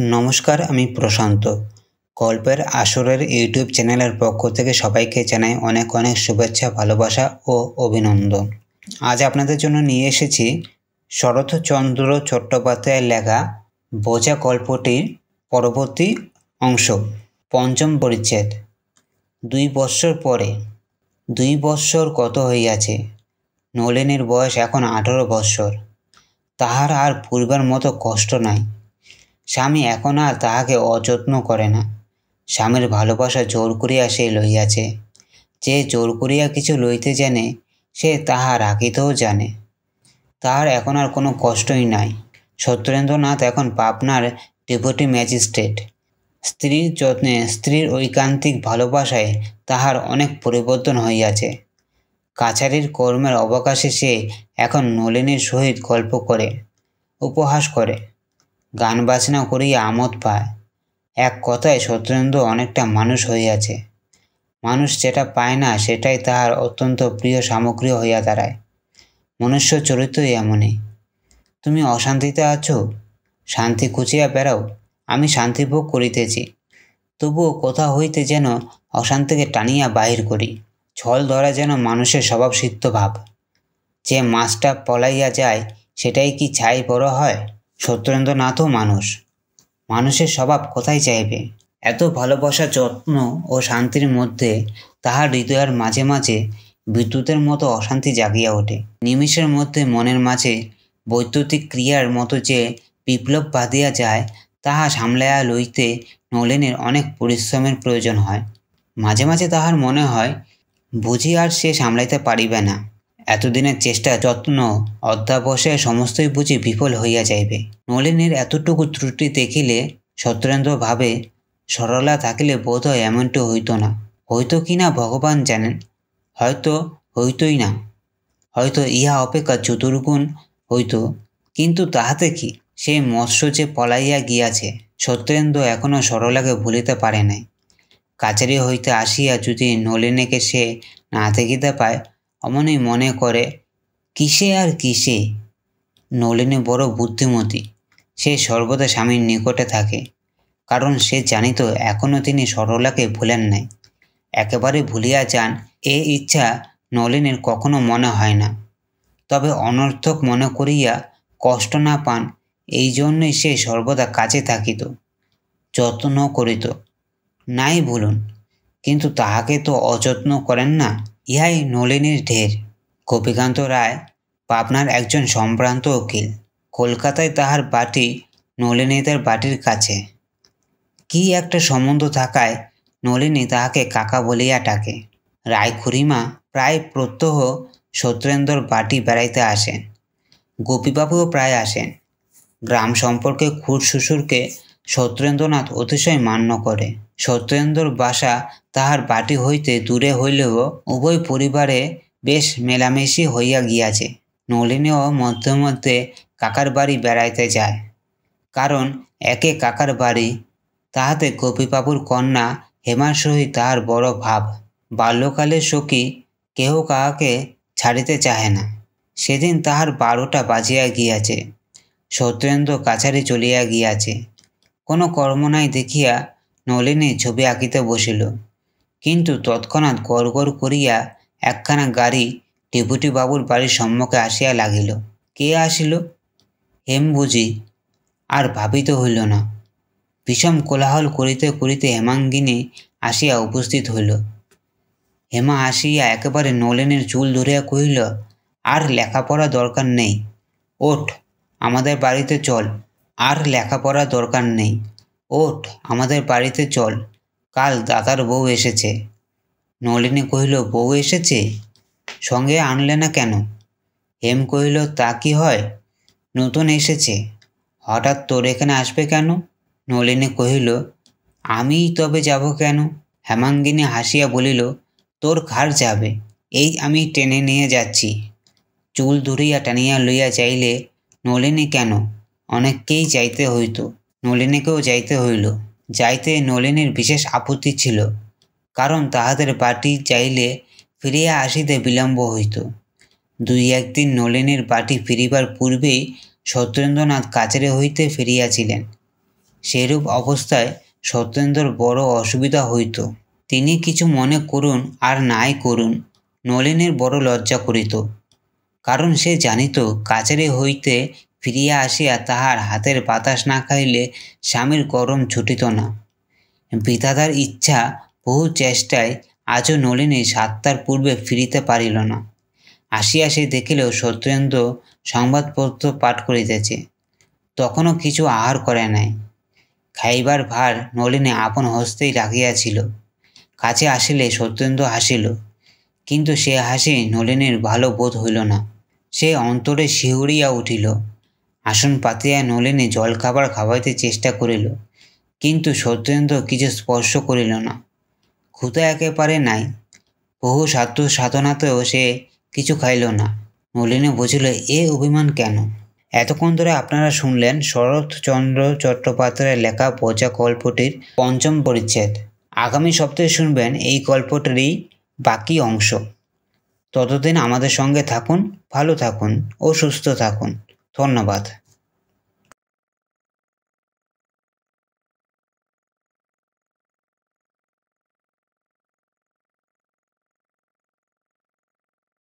নমস্কার, আমি প্রশান্ত। গল্পের আসরের ইউটিউব চ্যানেলের পক্ষ থেকে সবাইকে জানাই অনেক অনেক শুভেচ্ছা, ভালোবাসা ও অভিনন্দন। আজ আপনাদের জন্য নিয়ে এসেছি শরৎচন্দ্র চট্টোপাধ্যায়ের লেখা বোঝা গল্পটির পরবর্তী অংশ, পঞ্চম পরিচ্ছেদ। 2 বৎসর পরে। 2 বৎসর কত হইয়াছে। নলিনীর বয়স এখন 18 বৎসর। তাহার আর পূর্বের মতো কষ্ট নাই। স্বামী এখন আর তাহাকে অযত্ন করে না। স্বামীর ভালোবাসা জোর করিয়া সে লইয়াছে। যে জোর করিয়া কিছু লইতে জানে, সে তাহা রাখিতেও জানে। তাহার এখন আর কোনো কষ্টই নাই। সত্যেন্দ্রনাথ এখন পাবনার ডেপুটি ম্যাজিস্ট্রেট। স্ত্রীর যত্নে, স্ত্রীর ঐকান্তিক ভালোবাসায় তাহার অনেক পরিবর্তন হইয়াছে। কাছারির কর্মের অবকাশে সে এখন নলিনীর সহিত গল্প করে, উপহাস করে, গান বাজনা করিয়া আমোদ পায়। এক কথায় সত্যেন্দ্র অনেকটা মানুষ হইয়াছে। মানুষ যেটা পায় না সেটাই তাহার অত্যন্ত প্রিয় সামগ্রী হইয়া দাঁড়ায়। মনুষ্য চরিত্রই এমনই। তুমি অশান্তিতে আছো, শান্তি খুঁজিয়া বেড়াও। আমি শান্তি ভোগ করিতেছি, তবুও কোথা হইতে যেন অশান্তিকে টানিয়া বাহির করি। ছল ধরা যেন মানুষের স্বভাবসিদ্ধ ভাব। যে মাছটা পলাইয়া যায় সেটাই কি ছাই বড় হয়? সত্যেন্দ্রনাথও মানুষ। মানুষের স্বভাব কোথায় চাইবে? এত ভালোবাসা, যত্ন ও শান্তির মধ্যে তাহার হৃদয়ের মাঝে মাঝে বিদ্যুতের মতো অশান্তি জাগিয়া ওঠে। নিমিষের মধ্যে মনের মাঝে বৈদ্যুতিক ক্রিয়ার মতো যে বিপ্লব বাঁধিয়া যায়, তাহা সামলাইয়া লইতে নলিনীর অনেক পরিশ্রমের প্রয়োজন হয়। মাঝে মাঝে তাহার মনে হয় বুঝি আর সে সামলাইতে পারিবে না। এতদিনের চেষ্টা, যত্ন, অধ্যাবসায় সমস্তই বুঝি বিফল হইয়া যাইবে। নলিনীর এতটুকু ত্রুটি দেখিলে সত্যেন্দ্র ভাবে, সরলা থাকিলে বোধ হয় এমনটি হইত না। হইতো কি না ভগবান জানেন। হয়তো হইতই না, হয়তো ইহা অপেক্ষা চতুর্গুণ হইত। কিন্তু তাহাতে কি? সে মৎস্য যে পলাইয়া গিয়াছে। সত্যেন্দ্র এখনো সরলাকে ভুলিতে পারে নাই। কাছারি হইতে আসিয়া যদি নলিনীকে সে না দেখিতে পায়, অমনি মনে করে কিসে আর কিসে। নলিনী বড় বুদ্ধিমতী। সে সর্বদা স্বামীর নিকটে থাকে, কারণ সে জানিত এখনো তিনি সরলাকে ভুলেন নাই। একেবারে ভুলিয়া যান এ ইচ্ছা নলিনীর কখনো মনে হয় না। তবে অনর্থক মনে করিয়া কষ্ট না পান এই জন্যই সে সর্বদা কাছে থাকিত, যত্ন করিত। নাই ভুলুন, কিন্তু তাহাকে তো অযত্ন করেন না। ইহাই নলিনীর ঢের। গোপীকান্ত রায় পাবনার একজন সম্ভ্রান্ত উকিল। কলকাতায় তাহার বাটি নলিনীদের বাটির কাছে। কি একটা সম্বন্ধ থাকায় নলিনী তাহাকে কাকা বলিয়া ডাকে। রায় খুড়িমা প্রায় প্রত্যহ সত্যেন্দ্রর বাটি বেড়াইতে আসেন। গোপীবাবুও প্রায় আসেন। গ্রাম সম্পর্কে খুড় শ্বশুরকে সত্যেন্দ্রনাথ অতিশয় মান্য করে। সত্যেন্দ্রর বাসা তাহার বাটি হইতে দূরে হইলেও উভয় পরিবারে বেশ মেলামেশি হইয়া গিয়াছে। নলিনীও মধ্যে মধ্যে কাকার বাড়ি বেড়াইতে যায়, কারণ একে কাকার বাড়ি, তাহাতে গোপীবাবুর কন্যা হেমার সহিত তাহার বড় ভাব। বাল্যকালের সখী কেহ কাহাকে ছাড়িতে চাহে না। সেদিন তাহার 12টা বাজিয়া গিয়াছে। সত্যেন্দ্র কাছারি চলিয়া গিয়াছে। কোনো কর্ম নাই দেখিয়া নলিনী ছবি আঁকিতে বসিল। কিন্তু তৎক্ষণাৎ গড় গড় করিয়া একখানা গাড়ি ডেপুটি বাবুর বাড়ির সম্মুখে আসিয়া লাগিল। কে আসিল? হেম বুঝি? আর ভাবিতে হইল না। বিষম কোলাহল করিতে করিতে হেমাঙ্গিনী আসিয়া উপস্থিত হইল। হেমা আসিয়া একেবারে নলিনীর চুল ধরিয়া কহিল, আর লেখাপড়া দরকার নেই, ওঠ আমাদের বাড়িতে চল। আর লেখাপড়া দরকার নেই, ওঠ আমাদের বাড়িতে চল, কাল দাদার বউ এসেছে। নলিনী কহিল, বউ এসেছে? সঙ্গে আনলে না কেন? হেম কহিল, তা কি হয়, নতুন এসেছে, হঠাৎ তোর এখানে আসবে কেন? নলিনী কহিল, আমিই তবে যাব কেন? হেমাঙ্গিনী হাসিয়া বলিল, তোর ঘাড় যাবে, এই আমি টেনে নিয়ে যাচ্ছি। চুল ধরিয়া টানিয়া লইয়া যাইলে নলিনী কেন, অনেককেই যাইতে হইত। নলিনীকেও যাইতে হইল। যাইতে নলিনীর বিশেষ আপত্তি ছিল, কারণ তাহাদের বাটি যাইলে ফিরিয়া আসিতে বিলম্ব হইত। 2-1 দিন নলিনীর বাটি ফিরিবার পূর্বেই সত্যেন্দ্রনাথ কাছারি হইতে ফিরিয়াছিলেন। সেরূপ অবস্থায় সত্যেন্দ্রর বড় অসুবিধা হইত। তিনি কিছু মনে করুন আর নাই করুন, নলিনের বড় লজ্জা করিত, কারণ সে জানিত কাছারি হইতে ফিরিয়া আসিয়া তাহার হাতের বাতাস না খাইলে স্বামীর গরম ছুটিত না। বিধাতার ইচ্ছা, বহু চেষ্টায় আজও নলিনী 7টার পূর্বে ফিরিতে পারিল না। আসিয়া সে দেখিল সত্যেন্দ্র সংবাদপত্র পাঠ করিতেছে, তখনও কিছু আহার করে নাই। খাইবার ভার নলিনী আপন হস্তেই রাখিয়াছিল। কাছে আসিলে সত্যেন্দ্র হাসিল, কিন্তু সে হাসি নলিনীর ভালো বোধ হইল না। সে অন্তরে শিহরিয়া উঠিল। আসন পাতিয়া নলিনী জলখাবার খাওয়াইতে চেষ্টা করিল, কিন্তু সত্যেন্দ্র কিছু স্পর্শ করিল না। ক্ষুধা একেবারে নাই। বহু সাধ্য সাধনাতেও সে কিছু খাইল না। নলিনী বুঝিল এ অভিমান কেন। এতক্ষণ ধরে আপনারা শুনলেন শরৎচন্দ্র চট্টোপাধ্যায়ের লেখা বোঝা গল্পটির 5ম পরিচ্ছেদ। আগামী সপ্তাহে শুনবেন এই গল্পটিরই বাকি অংশ। ততদিন আমাদের সঙ্গে থাকুন, ভালো থাকুন ও সুস্থ থাকুন। ধন্যবাদ।